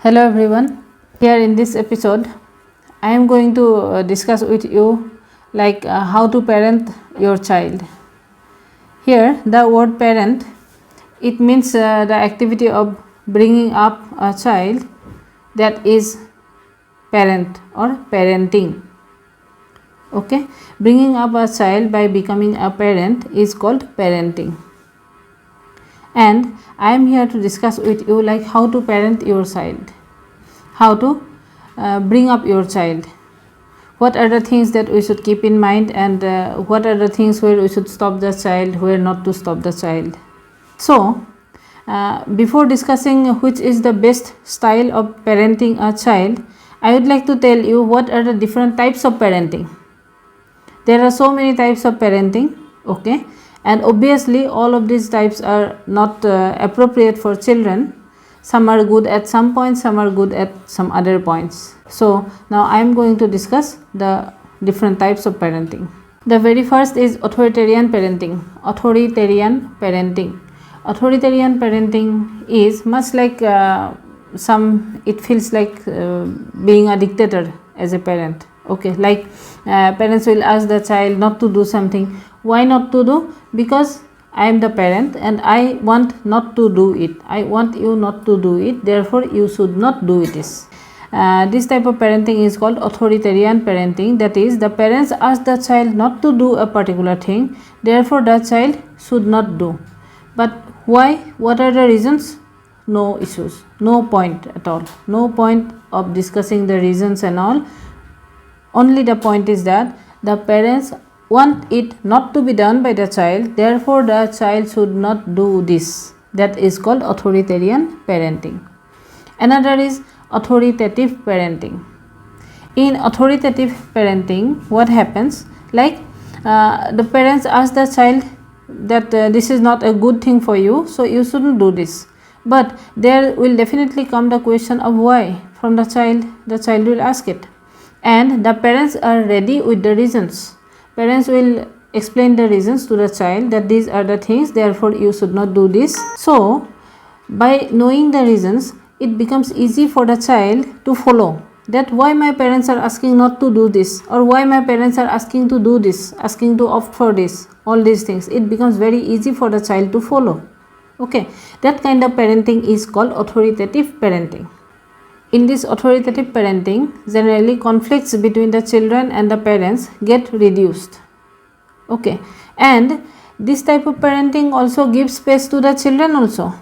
Hello everyone. Here in this episode, I am going to discuss with you how to parent your child. Here, the word parent, it means the activity of bringing up a child, that is parent or parenting. Okay, bringing up a child by becoming a parent is called parenting. And I am here to discuss with you how to parent your child, how to bring up your child, what are the things that we should keep in mind, and what are the things where we should stop the child, where not to stop the child. So before discussing which is the best style of parenting a child, I would like to tell you what are the different types of parenting. There are so many types of parenting, okay, and obviously all of these types are not appropriate for children. Some are good at some points, some are good at some other points. So now I am going to discuss the different types of parenting. The very first is authoritarian parenting. Authoritarian parenting. Authoritarian parenting is much like it feels like being a dictator as a parent. Okay, parents will ask the child not to do something. Why not to do? Because I am the parent and I want not to do it. I want you not to do it, therefore you should not do it. This type of parenting is called authoritarian parenting. That is, the parents ask the child not to do a particular thing, therefore the child should not do. But why? What are the reasons? No issues, no point at all, no point of discussing the reasons and all. Only the point is that the parents want it not to be done by the child, therefore the child should not do this. That is called authoritarian parenting. Another is authoritative parenting. In authoritative parenting, what happens? The parents ask the child that this is not a good thing for you, so you shouldn't do this. But there will definitely come the question of why from the child. The child will ask it, and the parents are ready with the reasons. Parents will explain the reasons to the child that these are the things, therefore you should not do this. So by knowing the reasons, it becomes easy for the child to follow that why my parents are asking not to do this, or why my parents are asking to do this, asking to opt for this, all these things. It becomes very easy for the child to follow. Okay, that kind of parenting is called authoritative parenting. In this authoritative parenting, generally conflicts between the children and the parents get reduced. Okay, and this type of parenting also gives space to the children also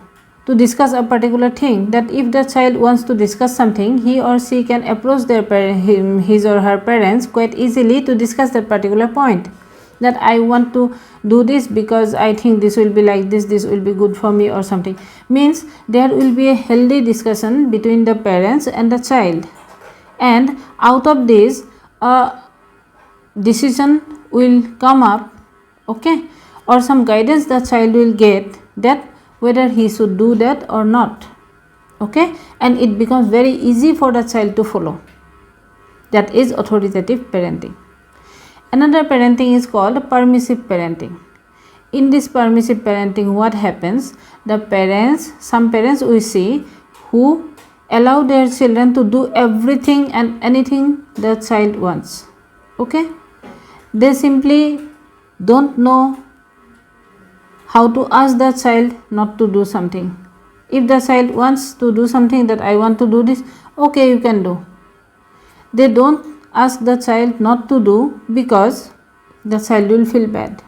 to discuss a particular thing. That if the child wants to discuss something, he or she can approach his or her parents quite easily to discuss that particular point. That I want to do this because I think this will be like this will be good for me or something. Means there will be a healthy discussion between the parents and the child, and out of this a decision will come up, okay, or some guidance the child will get that whether he should do that or not. Okay, and it becomes very easy for the child to follow. That is authoritative parenting. Another parenting is called permissive parenting. In this permissive parenting, what happens? Some parents we see who allow their children to do everything and anything the child wants. Okay, they simply don't know how to ask the child not to do something. If the child wants to do something, that I want to do this, okay, you can do. They don't ask the child not to do because the child will feel bad.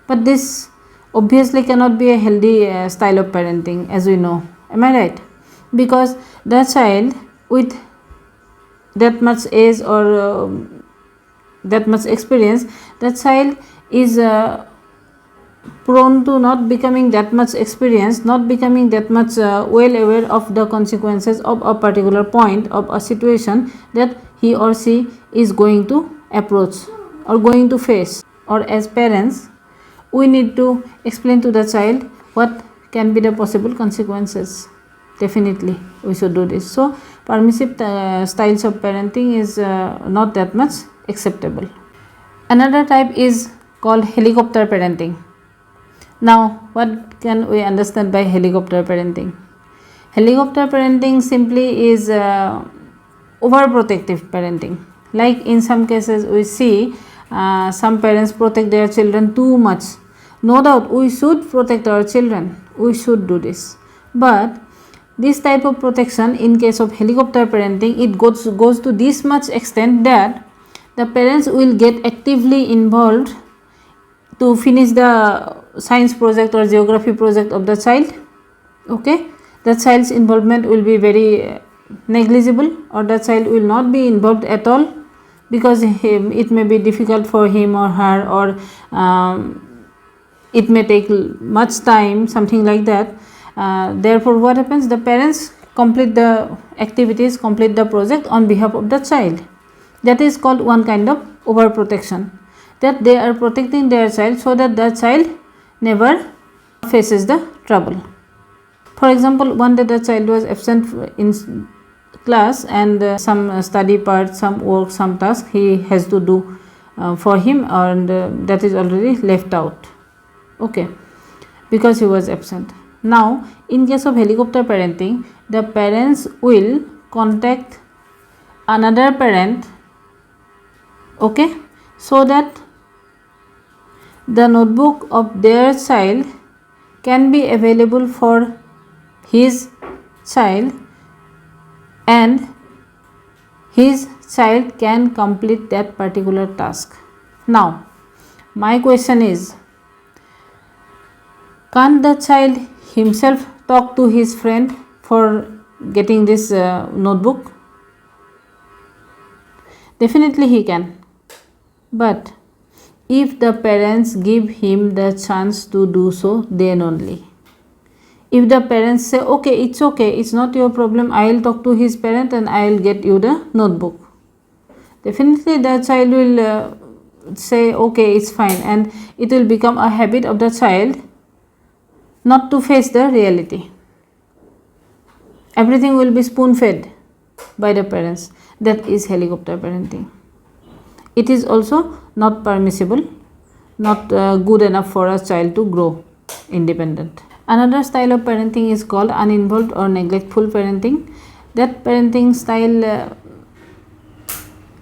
But this obviously cannot be a healthy style of parenting, as we know. Am I right? Because the child with that much age or that much experience, the child is prone to not becoming that much experienced, not becoming that much well aware of the consequences of a particular point of a situation that he or she is going to approach or going to face. Or as parents, we need to explain to the child what can be the possible consequences. Definitely we should do this. So permissive styles of parenting is not that much acceptable. Another type is called helicopter parenting. Now what can we understand by helicopter parenting? Helicopter parenting simply is overprotective parenting. Like in some cases we see some parents protect their children too much. No doubt we should protect our children, we should do this, but this type of protection in case of helicopter parenting, it goes to this much extent that the parents will get actively involved to finish the science project or geography project of the child. Okay, the child's involvement will be very negligible, or the child will not be involved at all, because it may be difficult for him or her, or it may take much time, something like that. Therefore what happens, the parents complete the activities, complete the project on behalf of the child. That is called one kind of overprotection, that they are protecting their child so that the child never faces the trouble. For example, one day the child was absent in class, and some study part, some work, some task he has to do for him, and that is already left out, okay, because he was absent. Now in case of helicopter parenting, the parents will contact another parent, okay, so that the notebook of their child can be available for his child, and his child can complete that particular task. Now my question is, can't the child himself talk to his friend for getting this notebook? Definitely he can, but if the parents give him the chance to do so, then only. If the parents say, okay, it's not your problem, I will talk to his parent and I will get you the notebook, definitely the child will say, okay, it's fine, and it will become a habit of the child not to face the reality. Everything will be spoon fed by the parents. That is helicopter parenting. It is also not permissible, not good enough for a child to grow independent. Another style of parenting is called uninvolved or neglectful parenting. That parenting style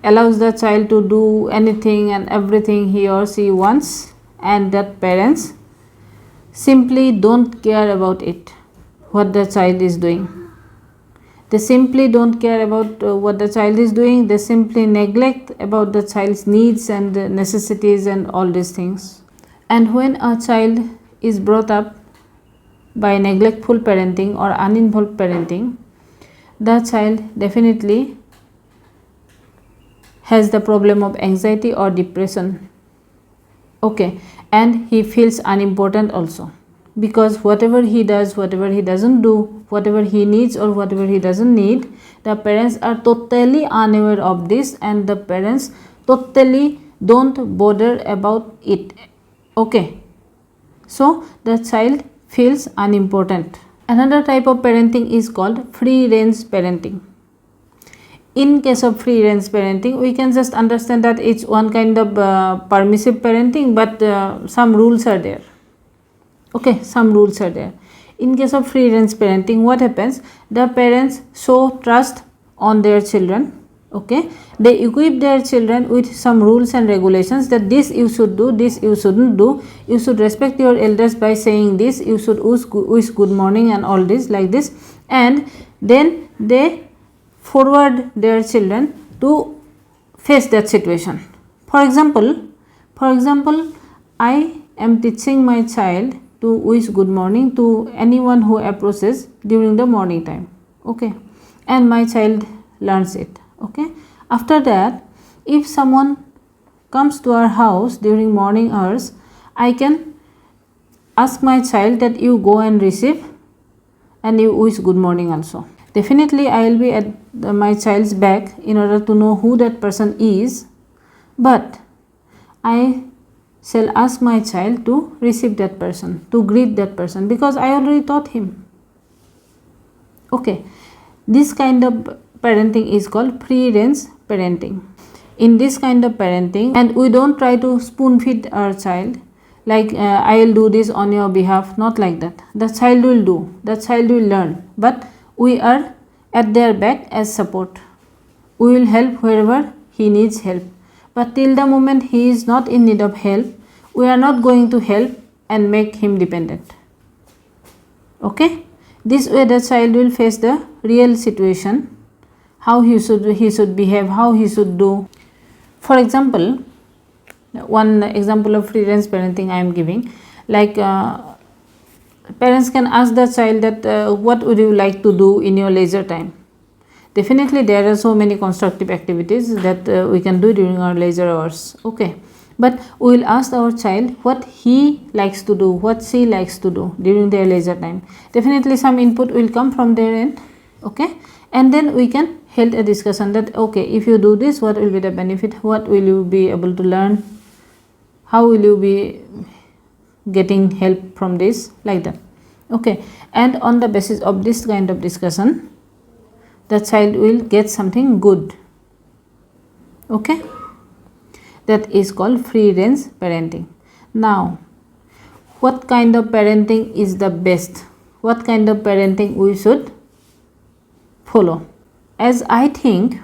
allows the child to do anything and everything he or she wants, and that parents simply don't care about it, what the child is doing. They simply don't care about what the child is doing. They simply neglect about the child's needs and necessities and all these things. And when a child is brought up by neglectful parenting or uninvolved parenting, the child definitely has the problem of anxiety or depression, okay, and he feels unimportant also, because whatever he does, whatever he doesn't do, whatever he needs or whatever he doesn't need, the parents are totally unaware of this, and the parents totally don't bother about it, okay. So the child feels unimportant. Another type of parenting is called free range parenting. In case of free range parenting, we can just understand that it's one kind of permissive parenting, but some rules are there, okay, some rules are there. In case of free range parenting, what happens, the parents show trust on their children, okay, they equip their children with some rules and regulations, that this you should do, this you shouldn't do, you should respect your elders by saying this, you should wish good morning and all this, like this, and then they forward their children to face that situation. For example, I am teaching my child to wish good morning to anyone who approaches during the morning time, okay, and my child learns it, okay. After that, if someone comes to our house during morning hours, I can ask my child that you go and receive and you wish good morning also. Definitely I will be at my child's back in order to know who that person is, but I shall ask my child to receive that person, to greet that person, because I already taught him, okay. This kind of parenting is called free range parenting. In this kind of parenting, and we don't try to spoon feed our child, like I will do this on your behalf, not like that. The child will do, the child will learn, but We are at their back as support. We will help wherever he needs help. But till the moment he is not in need of help, we are not going to help and make him dependent. Okay? This way the child will face the real situation, how he should behave, how he should do. For example, one example of free range parenting I am giving, like parents can ask the child that what would you like to do in your leisure time. Definitely there are so many constructive activities that we can do during our leisure hours, okay, but we will ask our child what he likes to do, what she likes to do during their leisure time. Definitely some input will come from their end, okay, and then we can hold a discussion that okay, if you do this, what will be the benefit, what will you be able to learn, how will you be getting help from this, like that, okay. And on the basis of this kind of discussion, the child will get something good, okay. That is called free range parenting. Now, what kind of parenting is the best? What kind of parenting we should follow? As I think,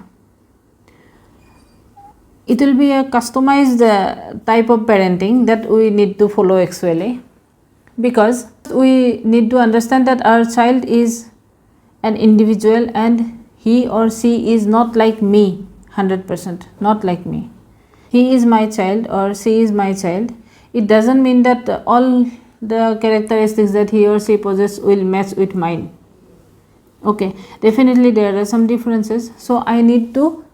it will be a customized type of parenting that we need to follow actually, because we need to understand that our child is an individual and he or she is not like me 100%, not like me. He is my child or she is my child. It doesn't mean that all the characteristics that he or she possesses will match with mine, okay. Definitely there are some differences, so I need to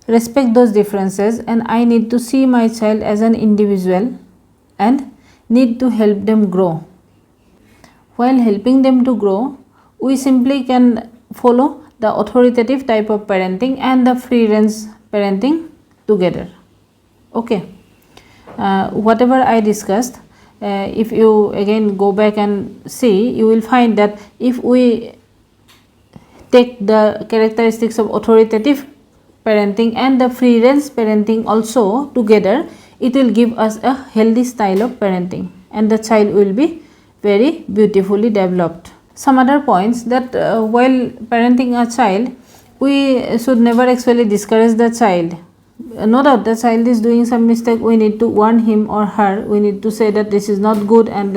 respect those differences and I need to see my child as an individual and need to help them grow. While helping them to grow, we simply can follow the authoritative type of parenting and the free range parenting together, okay. Whatever I discussed, if you again go back and see, you will find that if we take the characteristics of authoritative parenting and the free range parenting also together, it will give us a healthy style of parenting and the child will be very beautifully developed. Some other points that while parenting a child, we should never actually discourage the child. No doubt the child is doing some mistake, we need to warn him or her, we need to say that this is not good and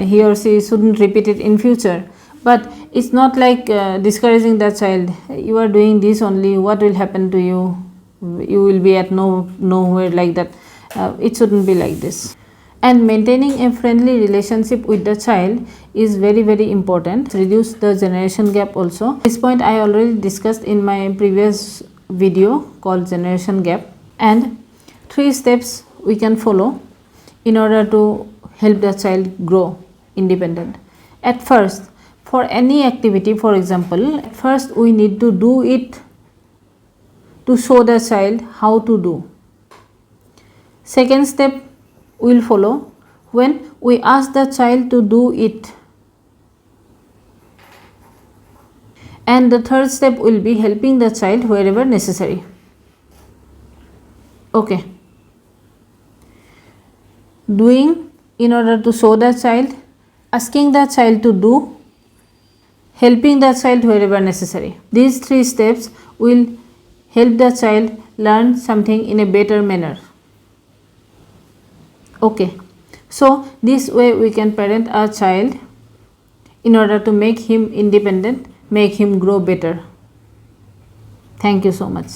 he or she shouldn't repeat it in future. But it's not like discouraging the child, you are doing this only, what will happen to you, you will be at nowhere, like that. It shouldn't be like this. And maintaining a friendly relationship with the child is very important. Reduce the generation gap also. This point I already discussed in my previous video called generation gap. And 3 steps we can follow in order to help the child grow independent. At first, for any activity, for example, at first we need to do it to show the child how to do. Second step will follow when we ask the child to do it. And the third step will be helping the child wherever necessary. Okay. Doing in order to show the child, asking the child to do, helping the child wherever necessary. These 3 steps will help the child learn something in a better manner. Okay, so this way we can parent our child in order to make him independent, make him grow better. Thank you so much.